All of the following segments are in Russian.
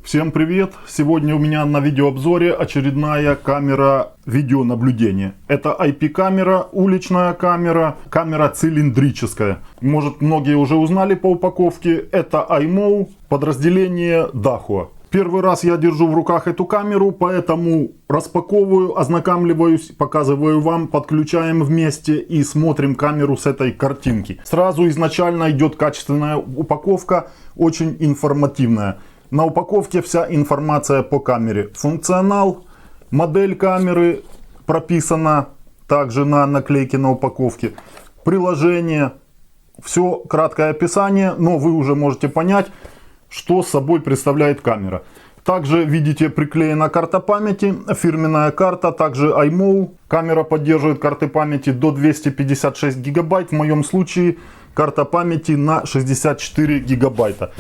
Всем привет! Сегодня у меня на видеообзоре очередная камера видеонаблюдения. Это IP-камера, уличная камера, камера цилиндрическая. Может, многие уже узнали по упаковке. Это iMow, подразделение Dahua. Первый раз я держу в руках эту камеру, поэтому распаковываю, ознакомливаюсь, показываю вам, подключаем вместе и смотрим камеру с этой картинки. Сразу изначально идет качественная упаковка, очень информативная. На упаковке вся информация по камере. Функционал, модель камеры прописана также на наклейке на упаковке. Приложение, все краткое описание, но вы уже можете понять, что собой представляет камера. Также видите, приклеена карта памяти, фирменная карта, также iMow. Камера поддерживает карты памяти до 256 гигабайт. В моем случае карта памяти на 64 гигабайта.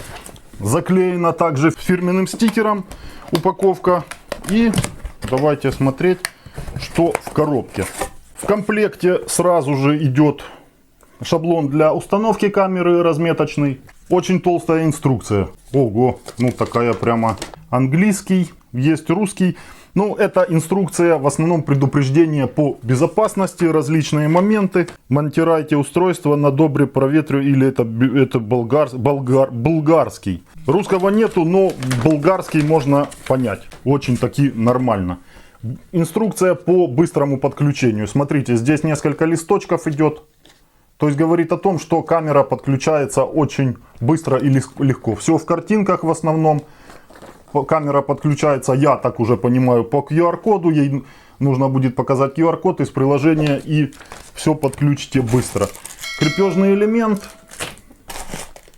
Заклеена также фирменным стикером упаковка. И давайте смотреть, что в коробке. В комплекте сразу же идет шаблон для установки камеры разметочный. Очень толстая инструкция. Ого, ну такая прямо английский, есть русский. Ну, это инструкция, в основном предупреждение по безопасности, различные моменты. Монтируйте устройство на добре проветрию, или это болгарский. Русского нету, но болгарский можно понять. Очень таки нормально. Инструкция по быстрому подключению. Смотрите, здесь несколько листочков идет. То есть говорит о том, что камера подключается очень быстро и легко. Все в картинках в основном. Камера подключается, я так уже понимаю, по QR-коду. Ей нужно будет показать QR-код из приложения, и все подключите быстро. Крепежный элемент.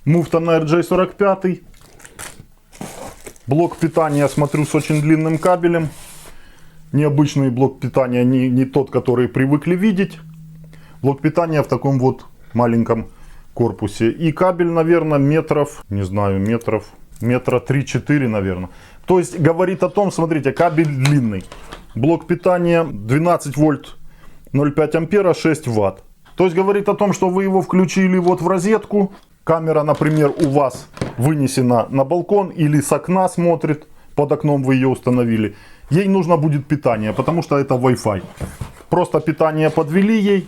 Муфта на RJ45. Блок питания, смотрю, с очень длинным кабелем. Необычный блок питания, не тот, который привыкли видеть. Блок питания в таком вот маленьком корпусе. И кабель, наверное, метров 3-4, наверное. То есть говорит о том, смотрите, кабель длинный. Блок питания 12 вольт 0,5 ампера, 6 ватт. То есть говорит о том, что вы его включили вот в розетку. Камера, например, у вас вынесена на балкон или с окна смотрит. Под окном вы ее установили. Ей нужно будет питание, потому что это Wi-Fi. Просто питание подвели ей.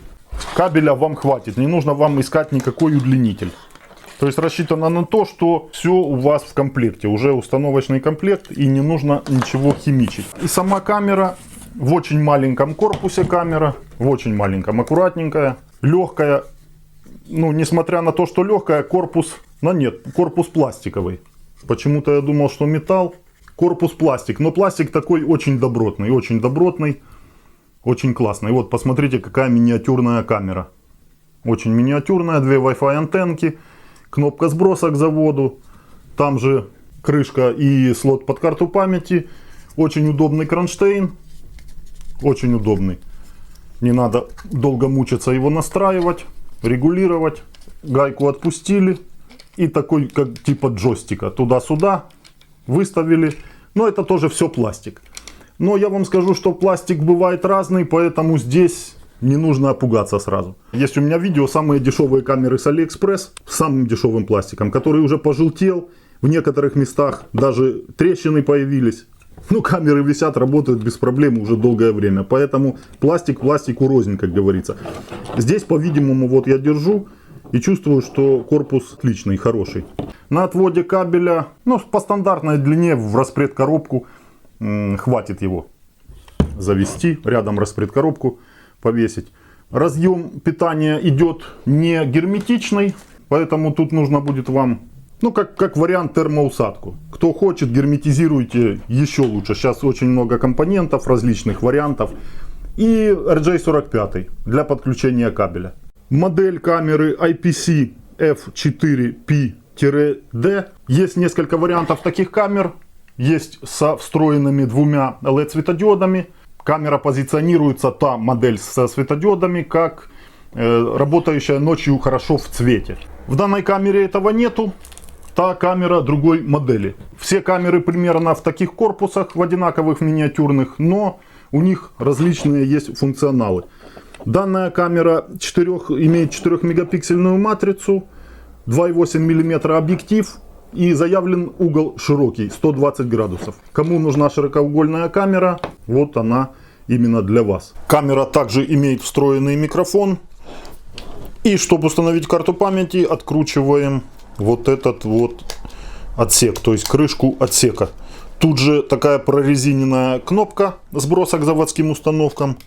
Кабеля вам хватит. Не нужно вам искать никакой удлинитель. То есть рассчитано на то, что все у вас в комплекте. Уже установочный комплект, и не нужно ничего химичить. И сама камера в очень маленьком корпусе. Камера в очень маленьком, аккуратненькая, легкая. Ну, несмотря на то, что легкая, корпус... Но нет, корпус пластиковый. Почему-то я думал, что металл. Корпус пластик. Но пластик такой очень добротный. Очень классный. Вот посмотрите, какая миниатюрная камера. Очень миниатюрная. 2 Wi-Fi антенки. Кнопка сброса к заводу. Там же крышка и слот под карту памяти. Очень удобный кронштейн. Очень удобный. Не надо долго мучиться его настраивать, регулировать. Гайку отпустили. И такой, как типа джойстика. Туда-сюда выставили. Но это тоже все пластик. Но я вам скажу, что пластик бывает разный, поэтому здесь не нужно пугаться сразу. Есть у меня видео, самые дешевые камеры с AliExpress, с самым дешевым пластиком, который уже пожелтел, в некоторых местах даже трещины появились. Ну, камеры висят, работают без проблем уже долгое время, поэтому пластик пластику рознь, как говорится. Здесь, по-видимому, вот я держу и чувствую, что корпус отличный, хороший. На отводе кабеля, ну, по стандартной длине в распредкоробку хватит его завести, рядом распредкоробку повесить. Разъем питания идет не герметичный, поэтому тут нужно будет вам, ну, как вариант, термоусадку. Кто хочет, герметизируйте еще лучше. Сейчас очень много компонентов, различных вариантов. И RJ45 для подключения кабеля. Модель камеры IPC F4P-D. Есть несколько вариантов таких камер. Есть со встроенными 2 LED светодиодами. Камера позиционируется, та модель со светодиодами, как работающая ночью хорошо в цвете. В данной камере этого нету. Та камера другой модели. Все камеры примерно в таких корпусах, в одинаковых миниатюрных, но у них различные есть функционалы. Данная камера имеет 4-мегапиксельную матрицу, 2,8 мм объектив, И заявлен угол широкий, 120 градусов. Кому нужна широкоугольная камера, вот она именно для вас. Камера также имеет встроенный микрофон. И чтобы установить карту памяти, откручиваем вот этот вот отсек, то есть крышку отсека. Тут же такая прорезиненная кнопка сброса к заводским установкам.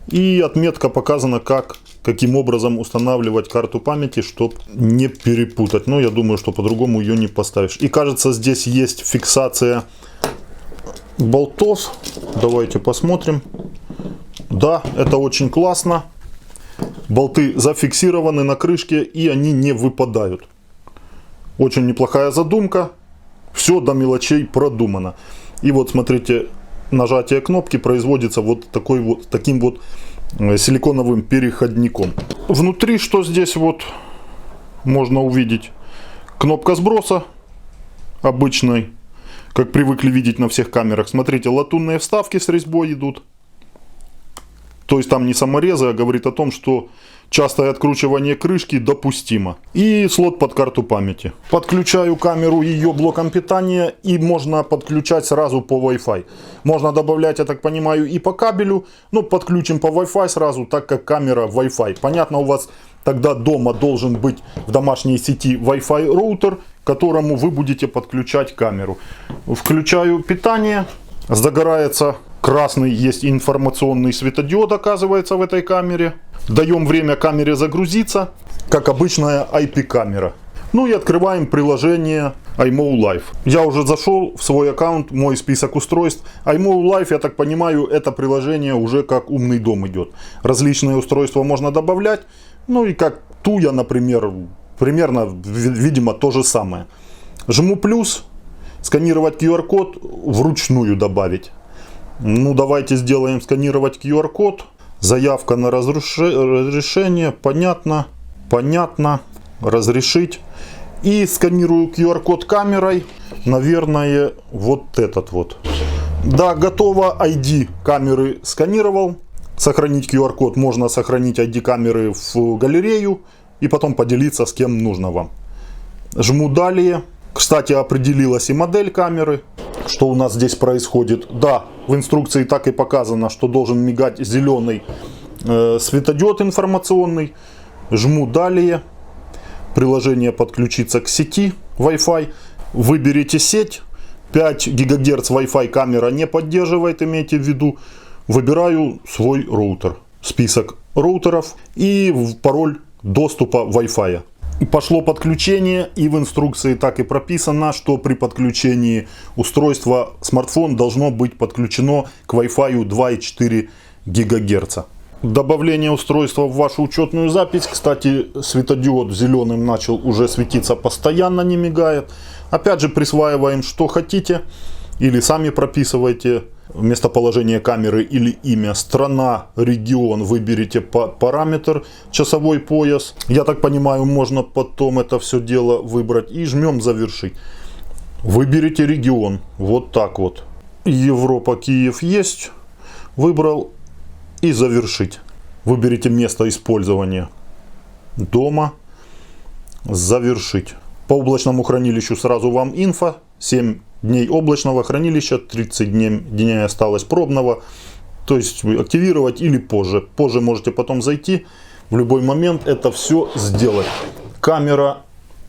И отметка показана, каким образом устанавливать карту памяти, чтобы не перепутать. Но я думаю, что по-другому ее не поставишь. И кажется, здесь есть фиксация болтов. Давайте посмотрим. Да, это очень классно. Болты зафиксированы на крышке, и они не выпадают. Очень неплохая задумка. Все до мелочей продумано. И вот смотрите, нажатие кнопки производится вот таким вот силиконовым переходником. Внутри что здесь вот можно увидеть? Кнопка сброса обычной, как привыкли видеть на всех камерах. Смотрите, латунные вставки с резьбой идут. То есть там не саморезы, а говорит о том, что частое откручивание крышки допустимо. И слот под карту памяти. Подключаю камеру ее блоком питания, и можно подключать сразу по Wi-Fi. Можно добавлять, я так понимаю, и по кабелю, но подключим по Wi-Fi сразу, так как камера Wi-Fi. Понятно, у вас тогда дома должен быть в домашней сети Wi-Fi роутер, к которому вы будете подключать камеру. Включаю питание, загорается красный, есть информационный светодиод, оказывается, в этой камере. Даем время камере загрузиться, как обычная IP-камера. Ну и открываем приложение iMO Live. Я уже зашел в свой аккаунт, мой список устройств. iMO Live, я так понимаю, это приложение уже как умный дом идет. Различные устройства можно добавлять. Ну и как Туя, например, примерно, видимо, то же самое. Жму плюс, сканировать QR-код, вручную добавить. Ну, давайте сделаем сканировать QR-код. Заявка на разрешение. Понятно. Понятно. Разрешить. И сканирую QR-код камерой. Наверное, вот этот вот. Да, готово. ID камеры сканировал. Сохранить QR-код. Можно сохранить ID камеры в галерею. И потом поделиться с кем нужно вам. Жму далее. Кстати, определилась и модель камеры. Что у нас здесь происходит? Да, в инструкции так и показано, что должен мигать зеленый светодиод информационный. Жму далее. Приложение подключится к сети Wi-Fi. Выберите сеть. 5 ГГц Wi-Fi камера не поддерживает, имейте в виду. Выбираю свой роутер. Список роутеров и пароль доступа Wi-Fi. Пошло подключение, и в инструкции так и прописано, что при подключении устройства смартфон должно быть подключено к Wi-Fi 2,4 ГГц. Добавление устройства в вашу учетную запись. Кстати, светодиод зеленым начал уже светиться постоянно, не мигает. Опять же, присваиваем, что хотите, или сами прописывайте местоположение камеры или имя, страна, регион, выберите параметр, часовой пояс. Я так понимаю, можно потом это все дело выбрать, и жмем завершить. Выберите регион, вот так вот. Европа, Киев есть, выбрал, и завершить. Выберите место использования дома, завершить. По облачному хранилищу сразу вам инфо. 7 дней облачного хранилища, 30 дней осталось пробного. То есть активировать или позже. Позже можете потом зайти, в любой момент это все сделать. Камера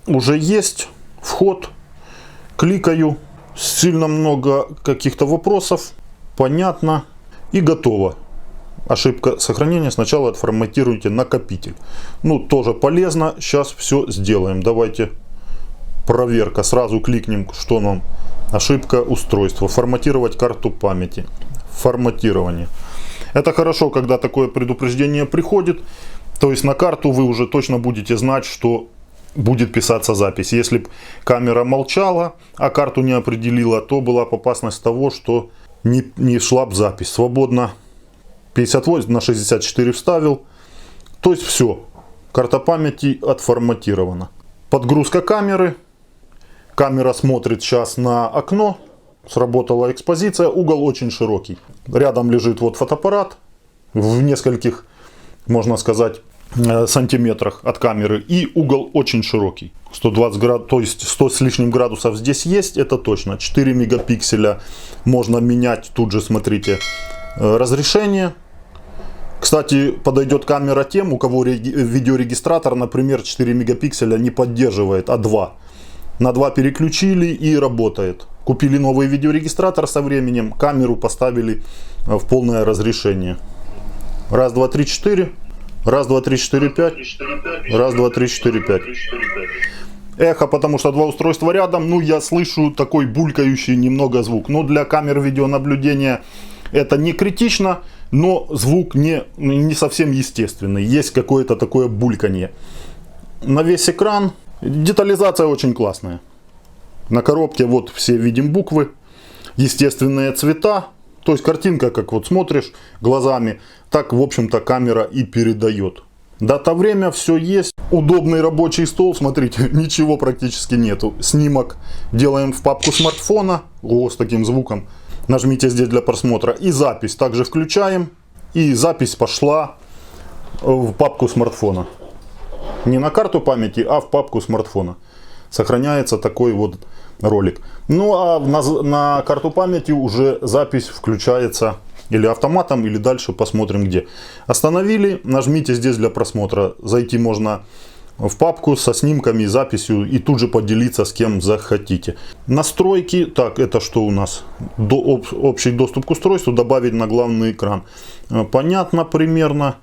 уже есть, вход. Кликаю. Сильно много каких-то вопросов. Понятно. И готово. Ошибка сохранения. Сначала отформатируйте накопитель. Ну, тоже полезно. Сейчас все сделаем. Давайте. Проверка. Сразу кликнем, что нам. Ошибка устройства. Форматировать карту памяти. Форматирование. Это хорошо, когда такое предупреждение приходит. То есть на карту вы уже точно будете знать, что будет писаться запись. Если бы камера молчала, а карту не определила, то была бы опасность того, что не шла бы запись. Свободно 58 на 64 вставил. То есть все. Карта памяти отформатирована. Подгрузка камеры. Камера смотрит сейчас на окно. Сработала экспозиция. Угол очень широкий. Рядом лежит вот фотоаппарат. В нескольких, можно сказать, сантиметрах от камеры. И угол очень широкий. 120 градусов, то есть 100 с лишним градусов здесь есть, это точно. 4 мегапикселя можно менять. Тут же смотрите разрешение. Кстати, подойдет камера тем, у кого видеорегистратор, например, 4 мегапикселя не поддерживает, а 2. На 2 переключили и работает. Купили новый видеорегистратор со временем, камеру поставили в полное разрешение. Раз, два, три, четыре. Раз, два, три, четыре, пять. Раз, два, три, четыре, пять. Эхо, потому что 2 устройства рядом. Ну, я слышу такой булькающий немного звук. Но для камер видеонаблюдения это не критично, но звук не совсем естественный. Есть какое-то такое бульканье. На весь экран детализация очень классная. На коробке вот все видим буквы, естественные цвета. То есть картинка, как вот смотришь глазами, так в общем-то камера и передает. Дата, время, все есть. Удобный рабочий стол, смотрите, ничего практически нету. Снимок делаем в папку смартфона, с таким звуком. Нажмите здесь для просмотра. И запись также включаем. И запись пошла в папку смартфона. Не на карту памяти, а в папку смартфона. Сохраняется такой вот ролик. Ну а на карту памяти уже запись включается или автоматом, или дальше посмотрим где. Остановили, нажмите здесь для просмотра. Зайти можно в папку со снимками, записью и тут же поделиться с кем захотите. Настройки, так, это что у нас? Общий доступ к устройству, добавить на главный экран. Понятно примерно.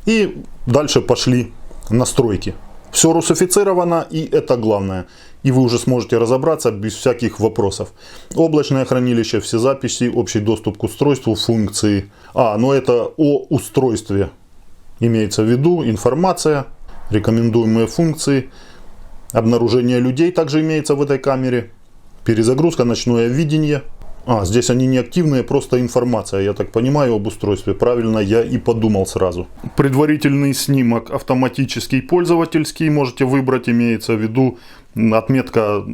И дальше пошли настройки. Все русифицировано, и это главное. И вы уже сможете разобраться без всяких вопросов. Облачное хранилище, все записи, общий доступ к устройству, функции. Но это о устройстве. Имеется в виду информация, рекомендуемые функции. Обнаружение людей также имеется в этой камере. Перезагрузка, ночное видение. Здесь они не активные, просто информация, я так понимаю, об устройстве. Правильно я и подумал сразу. Предварительный снимок автоматический, пользовательский можете выбрать, имеется в виду отметка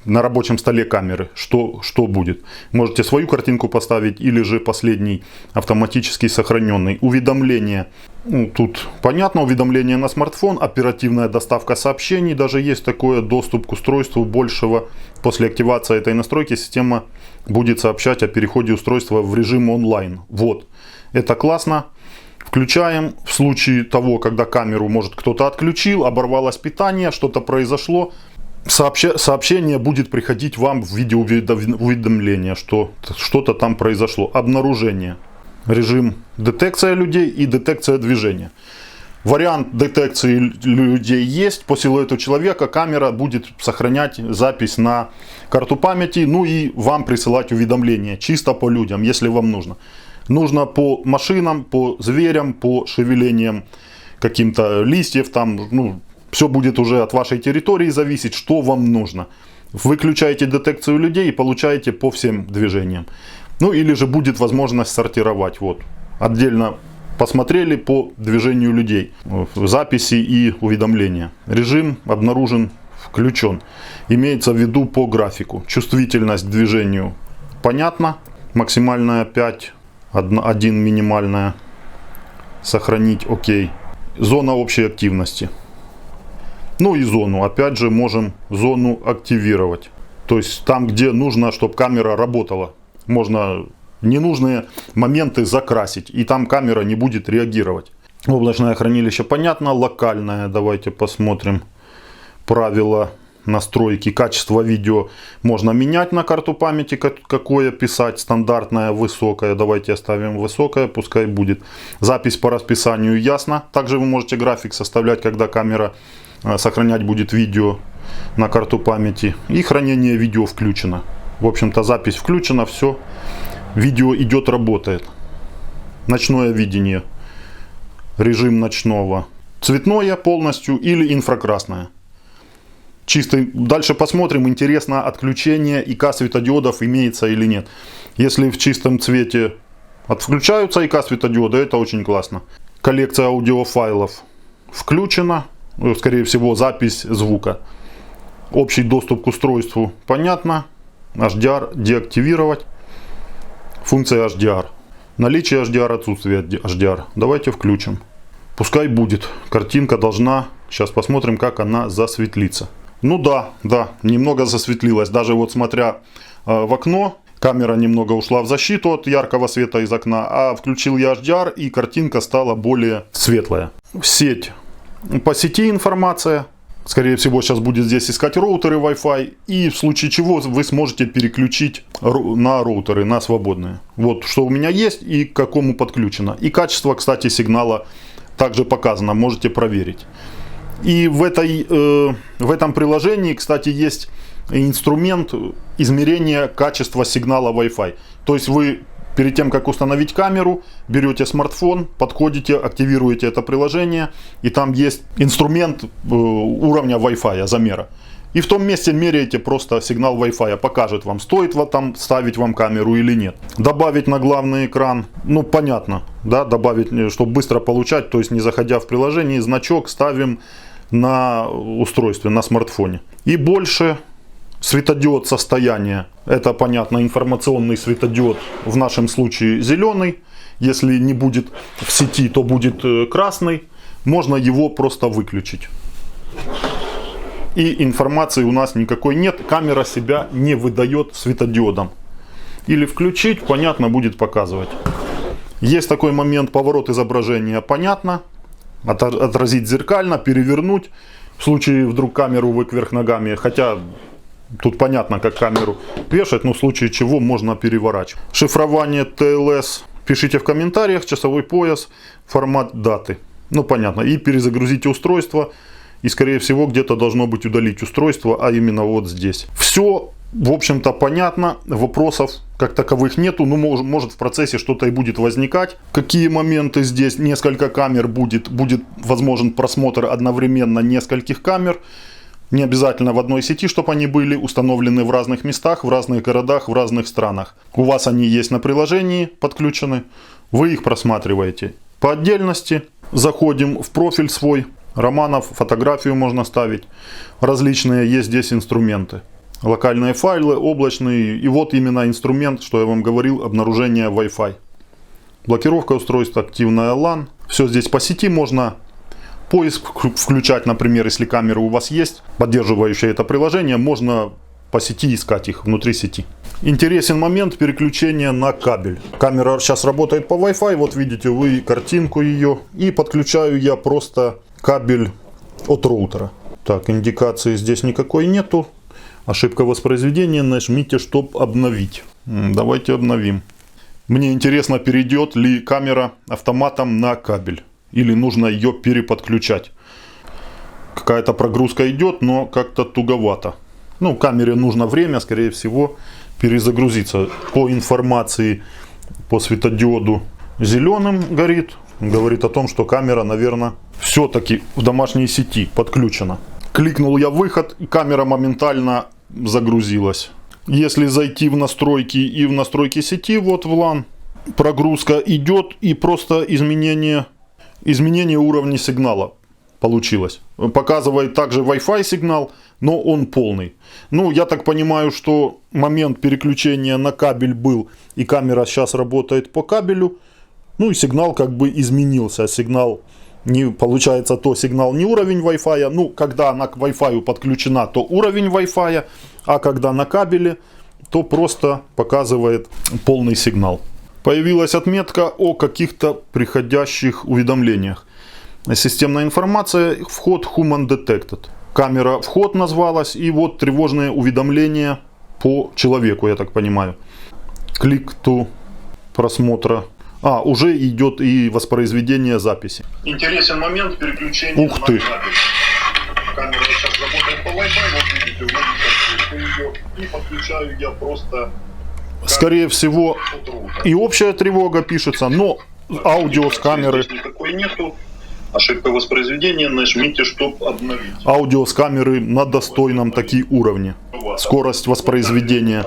на рабочем столе камеры, что будет. Можете свою картинку поставить или же последний автоматически сохраненный. Уведомления. Тут понятно, уведомления на смартфон, оперативная доставка сообщений. Даже есть такое, доступ к устройству большего. После активации этой настройки система будет сообщать о переходе устройства в режим онлайн. Вот, это классно. Включаем. В случае того, когда камеру, может, кто-то отключил, оборвалось питание, что-то произошло, сообщение будет приходить вам в виде уведомления, что что-то там произошло. Обнаружение. Режим детекция людей и детекция движения. Вариант детекции людей есть. По силуэту человека камера будет сохранять запись на карту памяти, ну и вам присылать уведомления чисто по людям, если вам нужно. Нужно по машинам, по зверям, по шевелениям каким-то листьев, там, все будет уже от вашей территории зависеть, что вам нужно. Выключаете детекцию людей и получаете по всем движениям. Ну или же будет возможность сортировать. Вот. Отдельно посмотрели по движению людей. Записи и уведомления. Режим обнаружен, включен. Имеется в виду по графику. Чувствительность к движению понятно. Максимальная 5, 1 минимальная. Сохранить, окей. Зона общей активности. Ну и зону. Опять же можем зону активировать. То есть там, где нужно, чтобы камера работала. Можно ненужные моменты закрасить. И там камера не будет реагировать. Облачное хранилище понятно. Локальное. Давайте посмотрим. Правила настройки. Качество видео можно менять на карту памяти. Какое писать. Стандартное, высокое. Давайте оставим высокое. Пускай будет. Запись по расписанию ясно. Также вы можете график составлять, когда камера сохранять будет видео на карту памяти. И хранение видео включено. В общем-то запись включена. Все. Видео идет, работает. Ночное видение. Режим ночного. Цветное полностью или инфракрасное. Чистый. Дальше посмотрим. Интересно, отключение ИК светодиодов имеется или нет. Если в чистом цвете отключаются ИК светодиоды, это очень классно. Коллекция аудиофайлов включена. Скорее всего, запись звука. Общий доступ к устройству понятно. HDR деактивировать. Функция HDR. Наличие HDR, отсутствие HDR. Давайте включим. Пускай будет. Картинка должна... Сейчас посмотрим, как она засветлится. Ну да, немного засветлилась. Даже вот смотря в окно, камера немного ушла в защиту от яркого света из окна, а включил я HDR, и картинка стала более светлая. Сеть. По сети информация. Скорее всего, сейчас будет здесь искать роутеры Wi-Fi, и в случае чего вы сможете переключить на роутеры, на свободные. Вот что у меня есть и к какому подключено. И качество, кстати, сигнала также показано, можете проверить. И в этом приложении, кстати, есть инструмент измерения качества сигнала Wi-Fi. То есть вы перед тем, как установить камеру, берете смартфон, подходите, активируете это приложение, и там есть инструмент уровня Wi-Fi, замера. И в том месте меряете просто сигнал Wi-Fi, покажет вам, стоит там ставить вам камеру или нет. Добавить на главный экран, ну понятно, да, добавить, чтобы быстро получать, то есть не заходя в приложение, значок ставим на устройстве, на смартфоне. И больше светодиод состояния, это понятно, информационный светодиод, в нашем случае зеленый. Если не будет в сети, то будет красный. Можно его просто выключить. И информации у нас никакой нет. Камера себя не выдает светодиодом. Или включить, понятно, будет показывать. Есть такой момент, поворот изображения, понятно. Отразить зеркально, перевернуть. В случае вдруг камеру вы кверх ногами, хотя тут понятно, как камеру вешать, но в случае чего можно переворачивать. Шифрование TLS. Пишите в комментариях, часовой пояс, формат даты. Ну понятно. И перезагрузите устройство. И скорее всего где-то должно быть удалить устройство, а именно вот здесь. Все, в общем-то, понятно. Вопросов как таковых нету. Ну, может в процессе что-то и будет возникать. Какие моменты здесь? Несколько камер будет возможен просмотр одновременно нескольких камер. Не обязательно в одной сети, чтобы они были установлены в разных местах, в разных городах, в разных странах. У вас они есть на приложении подключены. Вы их просматриваете по отдельности. Заходим в профиль свой. Романов, фотографию можно ставить. Различные есть здесь инструменты. Локальные файлы, облачные. И вот именно инструмент, что я вам говорил, обнаружение Wi-Fi. Блокировка устройства, активная LAN. Все здесь по сети можно. Поиск включать, например, если камеры у вас есть, поддерживающие это приложение, можно по сети искать их внутри сети. Интересен момент переключения на кабель. Камера сейчас работает по Wi-Fi, вот видите вы картинку ее. И подключаю я просто кабель от роутера. Так, индикации здесь никакой нету. Ошибка воспроизведения, нажмите, чтобы обновить. Давайте обновим. Мне интересно, перейдет ли камера автоматом на кабель. Или нужно ее переподключать. Какая-то прогрузка идет, но как-то туговато. Ну, камере нужно время, скорее всего, перезагрузиться. По информации, по светодиоду зеленым горит. Говорит о том, что камера, наверное, все-таки в домашней сети подключена. Кликнул я выход, и камера моментально загрузилась. Если зайти в настройки и в настройки сети, вот в LAN, прогрузка идет, и просто изменение уровня сигнала получилось. Показывает также Wi-Fi сигнал, но он полный. Ну, я так понимаю, что момент переключения на кабель был, и камера сейчас работает по кабелю. Ну и сигнал как бы изменился. Сигнал не получается, то сигнал не уровень Wi-Fi. Ну, когда она к Wi-Fi подключена, то уровень Wi-Fi, а когда на кабеле, то просто показывает полный сигнал. Появилась отметка о каких-то приходящих уведомлениях. Системная информация, вход Human Detected. Камера вход назвалась, и вот тревожные уведомления по человеку, я так понимаю. Клик to просмотра. Уже идет и воспроизведение записи. Интересен момент переключения. Ух ты! Камера сейчас работает по Wi-Fi, вот видите, ее, и подключаю я просто... Скорее всего, и общая тревога пишется, но аудио с камеры... Никакой нету. Ошибка воспроизведения, нажмите, чтобы обновить. Аудио с камеры на достойном таки уровне. Скорость воспроизведения.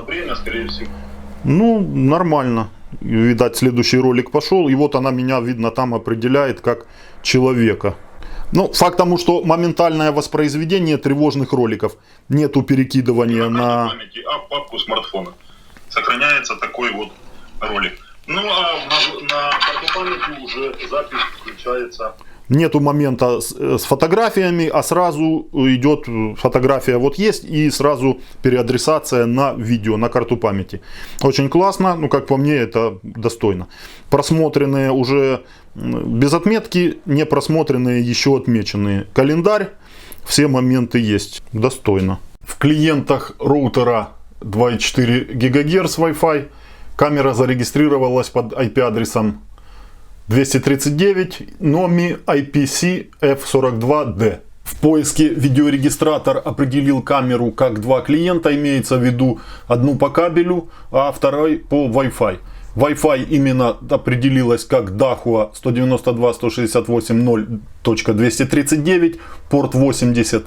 Ну, нормально. Видать, следующий ролик пошел, и вот она меня, видно, там определяет как человека. Ну, факт тому, что моментальное воспроизведение тревожных роликов, нету перекидывания на... папку смартфона. Сохраняется такой вот ролик. Ну, а на карту памяти уже запись включается. Нету момента с фотографиями, а сразу идет фотография вот есть и сразу переадресация на видео, на карту памяти. Очень классно, ну как по мне это достойно. Просмотренные уже без отметки, не просмотренные еще отмеченные. Календарь, все моменты есть, достойно. В клиентах роутера 2,4 ГГц Wi-Fi камера зарегистрировалась под IP-адресом 239 NOMI IPC F42D. В поиске видеорегистратор определил камеру как два клиента, имеется в виду одну по кабелю, а второй по Wi-Fi. Wi-Fi именно определилась как Dahua 192.168.0.239, порт 80.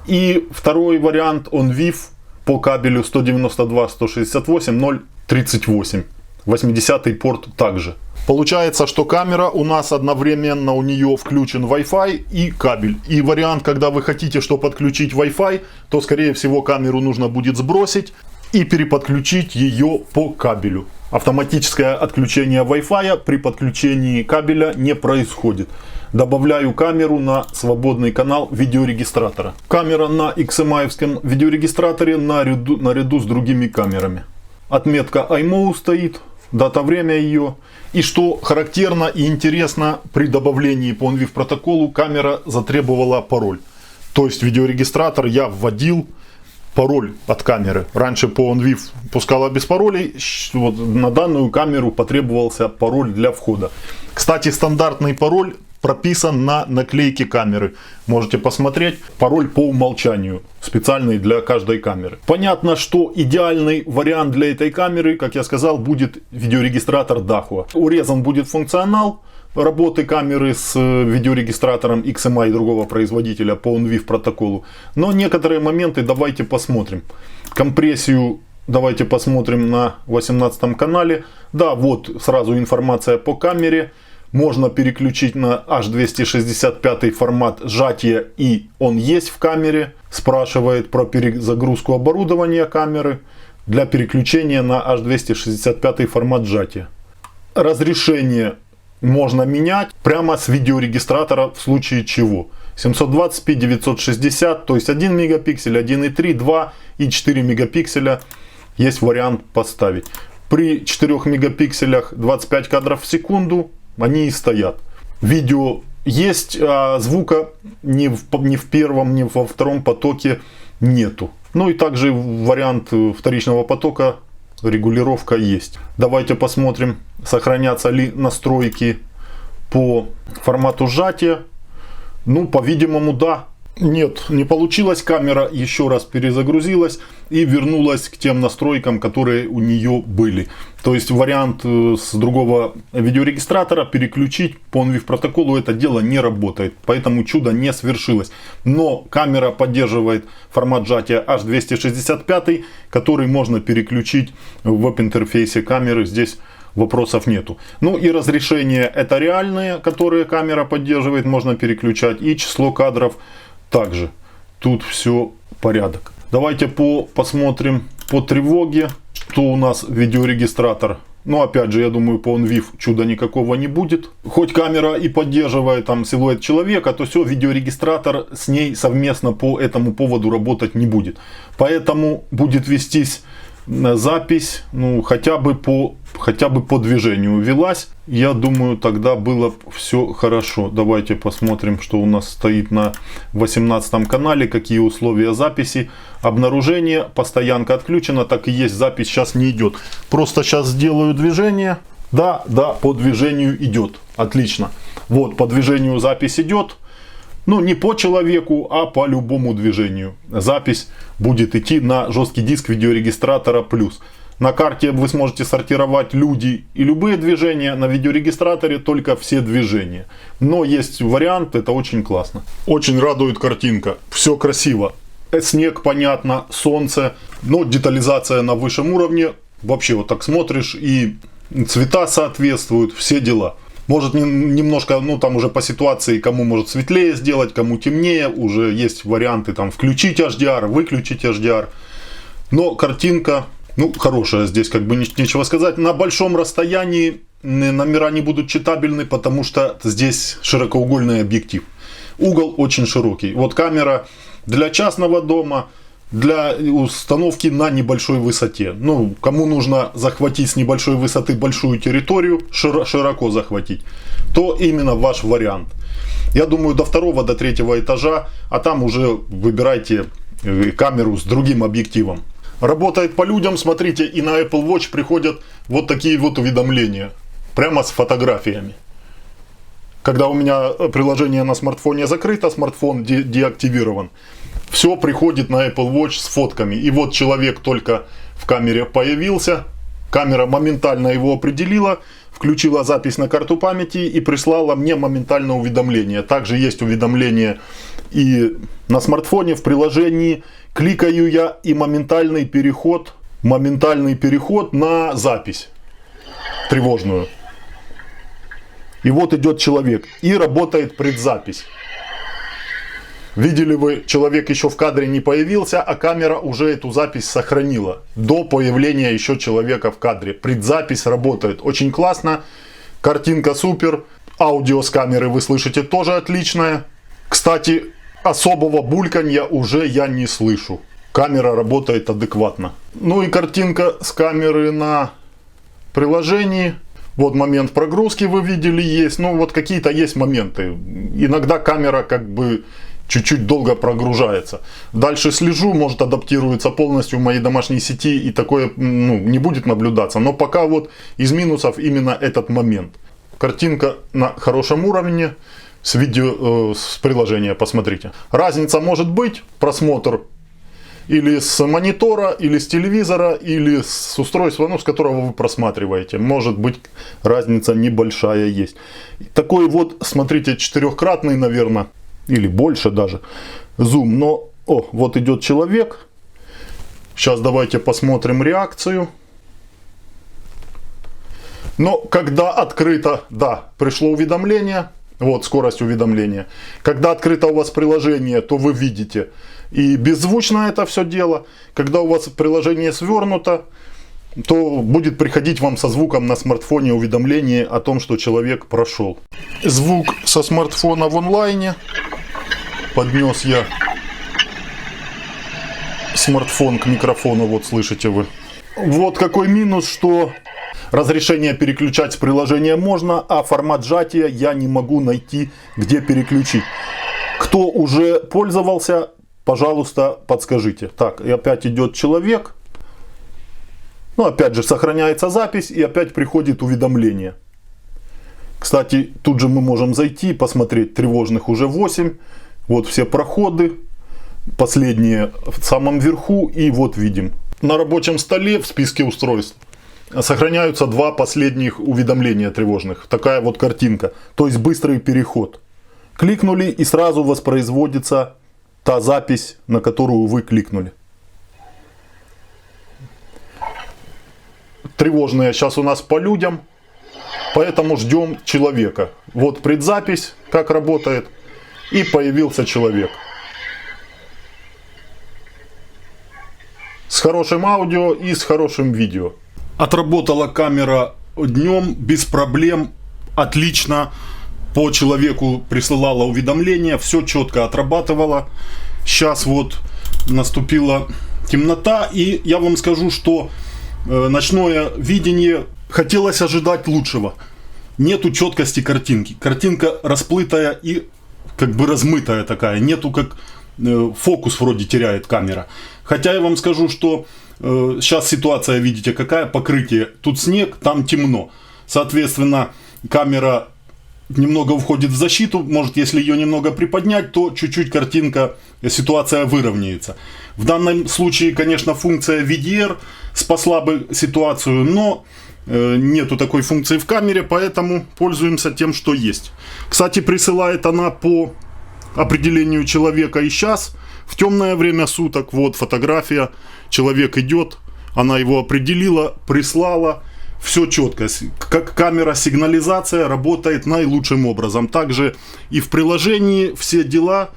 И второй вариант OnVIF по кабелю 192.168.0.38. 80 порт также. Получается, что камера у нас одновременно, у нее включен Wi-Fi и кабель. И вариант, когда вы хотите, что подключить Wi-Fi, то скорее всего камеру нужно будет сбросить и переподключить ее по кабелю. Автоматическое отключение Wi-Fi при подключении кабеля не происходит. Добавляю камеру на свободный канал видеорегистратора. Камера на XMI-евском видеорегистраторе наряду с другими камерами. Отметка IMO стоит, дата, время ее. И что характерно и интересно, при добавлении по OnVIF протоколу камера затребовала пароль. То есть видеорегистратор я вводил пароль от камеры. Раньше по OnVIF пускала без паролей, вот на данную камеру потребовался пароль для входа. Кстати, стандартный пароль прописан на наклейке камеры. Можете посмотреть. Пароль по умолчанию. Специальный для каждой камеры. Понятно, что идеальный вариант для этой камеры, как я сказал, будет видеорегистратор Dahua. Урезан будет функционал работы камеры с видеорегистратором XMI и другого производителя по OnVIF протоколу. Но некоторые моменты давайте посмотрим. Компрессию давайте посмотрим на 18 канале. Да, вот сразу информация по камере. Можно переключить на H265 формат сжатия, и он есть в камере. Спрашивает про перезагрузку оборудования камеры для переключения на H265 формат сжатия. Разрешение можно менять прямо с видеорегистратора в случае чего. 720p 960, то есть 1 мегапиксель, 1,3, 2 и 4 мегапикселя. Есть вариант поставить. При 4 мегапикселях 25 кадров в секунду. Они и стоят. Видео есть, а звука ни в первом, ни во втором потоке нету. Ну и также вариант вторичного потока, регулировка есть. Давайте посмотрим, сохранятся ли настройки по формату сжатия. Ну, по-видимому, да. Нет, не получилось. Камера еще раз перезагрузилась и вернулась к тем настройкам, которые у нее были. То есть вариант с другого видеорегистратора переключить по OnVIF протоколу это дело не работает. Поэтому чудо не свершилось. Но камера поддерживает формат сжатия H265, который можно переключить в веб-интерфейсе камеры. Здесь вопросов нету. Ну и разрешение это реальные, которые камера поддерживает, можно переключать. И число кадров также. Тут все порядок. Давайте посмотрим по тревоге, что у нас видеорегистратор. Ну опять же, я думаю, по OnVIF чуда никакого не будет. Хоть камера и поддерживает там силуэт человека, то все, видеорегистратор с ней совместно по этому поводу работать не будет. Поэтому будет вестись запись, ну хотя бы по движению велась. Я думаю, тогда было все хорошо. Давайте посмотрим, что у нас стоит на 18 канале, какие условия записи. Обнаружение, постоянка отключена, так и есть, запись сейчас не идет. Просто сейчас сделаю движение. Да, по движению идет. Отлично. Вот, по движению запись идет. Ну, не по человеку, а по любому движению. Запись будет идти на жесткий диск видеорегистратора плюс. На карте вы сможете сортировать люди и любые движения. На видеорегистраторе только все движения. Но есть вариант, это очень классно. Очень радует картинка. Все красиво. Снег, понятно, солнце. Но детализация на высшем уровне. Вообще вот так смотришь и цвета соответствуют, все дела. Может немножко, ну там уже по ситуации, кому может светлее сделать, кому темнее. Уже есть варианты там включить HDR, выключить HDR. Но картинка Ну, хорошая, здесь как бы нечего сказать. На большом расстоянии номера не будут читабельны, потому что здесь широкоугольный объектив. Угол очень широкий. Вот камера для частного дома, для установки на небольшой высоте. Ну, кому нужно захватить с небольшой высоты большую территорию, широко захватить, то именно ваш вариант. Я думаю, до 2-го, до 3-го этажа, а там уже выбирайте камеру с другим объективом. Работает по людям, смотрите, и на Apple Watch приходят вот такие вот уведомления, прямо с фотографиями. Когда у меня приложение на смартфоне закрыто, смартфон деактивирован, все приходит на Apple Watch с фотками. И вот человек только в камере появился, камера моментально его определила, включила запись на карту памяти и прислала мне моментально уведомление. Также есть уведомление и на смартфоне, в приложении. Кликаю я, и моментальный переход на запись тревожную. И вот идет человек, и работает предзапись. Видели вы, человек еще в кадре не появился, а камера уже эту запись сохранила до появления еще человека в кадре. Предзапись работает очень классно, картинка супер, аудио с камеры вы слышите тоже отличное. Кстати, особого бульканья уже я не слышу. Камера работает адекватно. Ну и картинка с камеры на приложении. Вот момент прогрузки вы видели есть. Ну вот какие-то есть моменты. Иногда камера как бы чуть-чуть долго прогружается. Дальше слежу, может адаптируется полностью в моей домашней сети и такое не будет наблюдаться. Но пока вот из минусов именно этот момент. Картинка на хорошем уровне. С видео, с приложения посмотрите. Разница может быть, просмотр или с монитора, или с телевизора, или с устройства, с которого вы просматриваете. Может быть, разница небольшая есть. Такой вот, смотрите, 4-кратный, наверное, или больше даже, зум. Но, вот идет человек. Сейчас давайте посмотрим реакцию. Но когда открыто, да, пришло уведомление. Вот скорость уведомления. Когда открыто у вас приложение, то вы видите и беззвучно это все дело. Когда у вас приложение свернуто, то будет приходить вам со звуком на смартфоне уведомление о том, что человек прошел. Звук со смартфона в онлайне. Поднес я смартфон к микрофону, вот слышите вы. Вот какой минус, что разрешение переключать с приложения можно, а формат сжатия я не могу найти, где переключить. Кто уже пользовался, пожалуйста, подскажите. Так, и опять идет человек. Ну, опять же, сохраняется запись, и опять приходит уведомление. Кстати, тут же мы можем зайти, посмотреть, тревожных уже 8. Вот все проходы, последние в самом верху, и вот видим. На рабочем столе в списке устройств сохраняются 2 последних уведомления тревожных. Такая вот картинка. То есть быстрый переход. Кликнули, и сразу воспроизводится та запись, на которую вы кликнули. Тревожные сейчас у нас по людям. Поэтому ждем человека. Вот предзапись, как работает. И появился человек. С хорошим аудио и с хорошим видео. Отработала камера днем без проблем, отлично. По человеку присылала уведомления, все четко отрабатывала. Сейчас вот наступила темнота, и я вам скажу, что ночное видение, хотелось ожидать лучшего. Нету четкости картинки. Картинка расплытая и как бы размытая такая. Нету как фокус вроде теряет камера. Хотя я вам скажу, что сейчас ситуация, видите, какая, покрытие. Тут снег, там темно. Соответственно, камера немного входит в защиту. Может, если ее немного приподнять, то чуть-чуть картинка, ситуация выровняется. В данном случае, конечно, функция VDR спасла бы ситуацию, но нету такой функции в камере, поэтому пользуемся тем, что есть. Кстати, присылает она по определению человека и сейчас. В темное время суток, вот фотография, человек идет, она его определила, прислала, все четко. Как камера сигнализация работает наилучшим образом. Также и в приложении все дела,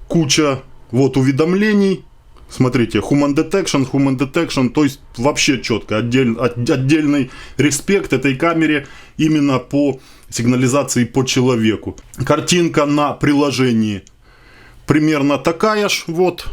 куча вот уведомлений, Смотрите, Human Detection, то есть вообще четко. Отдельный респект этой камере именно по сигнализации по человеку. Картинка на приложении примерно такая ж, вот.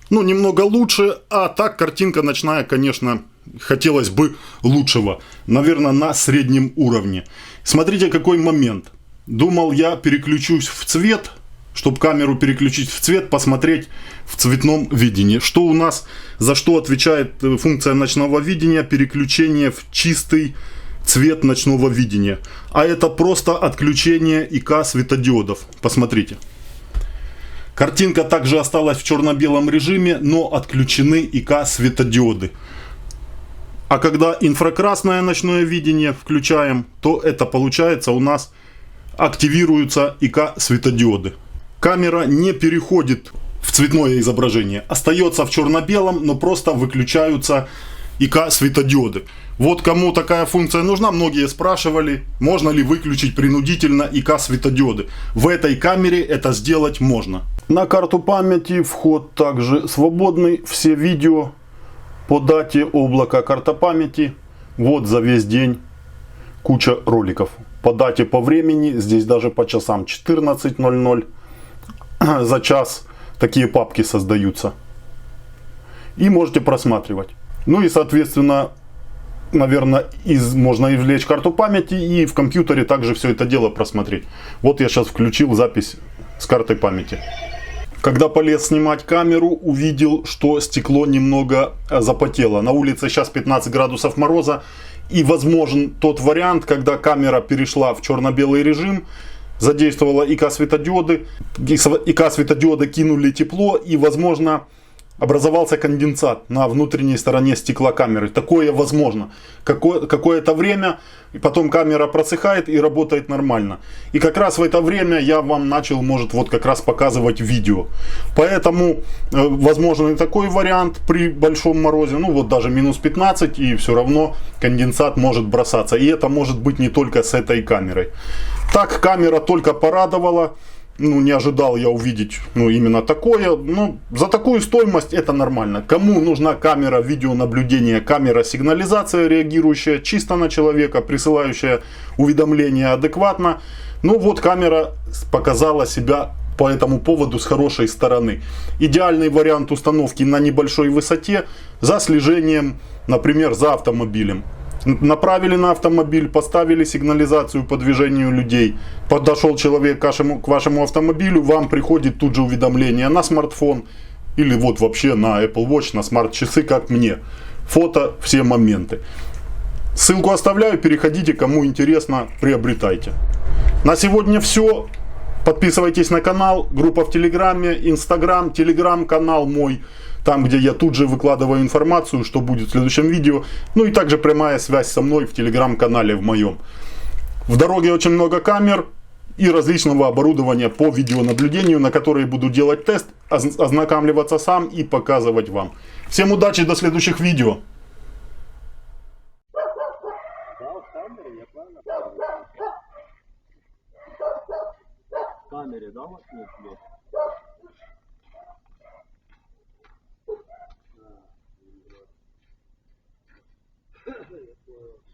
Ну, немного лучше, а так картинка ночная, конечно, хотелось бы лучшего. Наверное, на среднем уровне. Смотрите, какой момент. Думал, я переключусь в цвет, чтобы камеру переключить в цвет, посмотреть в цветном видении. Что у нас, за что отвечает функция ночного видения, переключение в чистый цвет ночного видения. А это просто отключение ИК светодиодов. Посмотрите. Картинка также осталась в черно-белом режиме, но отключены ИК светодиоды. А когда инфракрасное ночное видение включаем, то это получается у нас активируются ИК светодиоды. Камера не переходит в цветное изображение, остается в черно-белом, но просто выключаются ИК светодиоды. Вот кому такая функция нужна, многие спрашивали, можно ли выключить принудительно ИК светодиоды. В этой камере это сделать можно. На карту памяти вход также свободный, все видео по дате облака карта памяти. Вот за весь день куча роликов. По дате, по времени, здесь даже по часам 14:00 за час такие папки создаются. И можете просматривать. Ну и соответственно, наверное, можно извлечь карту памяти и в компьютере также все это дело просмотреть. Вот я сейчас включил запись с картой памяти. Когда полез снимать камеру, увидел, что стекло немного запотело. На улице сейчас 15 градусов мороза. И возможен тот вариант, когда камера перешла в черно-белый режим, задействовала ИК светодиоды. ИК светодиоды кинули тепло и, возможно, образовался конденсат на внутренней стороне стекла камеры. Такое возможно. Какое-то время, и потом камера просыхает и работает нормально. И как раз в это время я вам начал, может, вот как раз показывать видео. Поэтому возможен и такой вариант при большом морозе. Ну вот даже минус 15, и все равно конденсат может бросаться. И это может быть не только с этой камерой. Так, камера только порадовала. Ну, не ожидал я увидеть, ну, именно такое. Ну, за такую стоимость это нормально. Кому нужна камера видеонаблюдения, камера сигнализация, реагирующая чисто на человека, присылающая уведомления адекватно. Ну, вот камера показала себя по этому поводу с хорошей стороны. Идеальный вариант установки на небольшой высоте за слежением, например, за автомобилем. Направили на автомобиль, поставили сигнализацию по движению людей. Подошел человек к вашему автомобилю, вам приходит тут же уведомление на смартфон или вот вообще на Apple Watch, на смарт-часы, как мне. Фото, все моменты. Ссылку оставляю, переходите, кому интересно, приобретайте. На сегодня все. Подписывайтесь на канал, группа в Телеграме, Инстаграм, Телеграм-канал мой. Там, где я тут же выкладываю информацию, что будет в следующем видео. Ну и также прямая связь со мной в телеграм-канале в моем. В дороге очень много камер и различного оборудования по видеонаблюдению, на которые буду делать тест, ознакомливаться сам и показывать вам. Всем удачи, до следующих видео. Камере, да, вот нет? Yeah.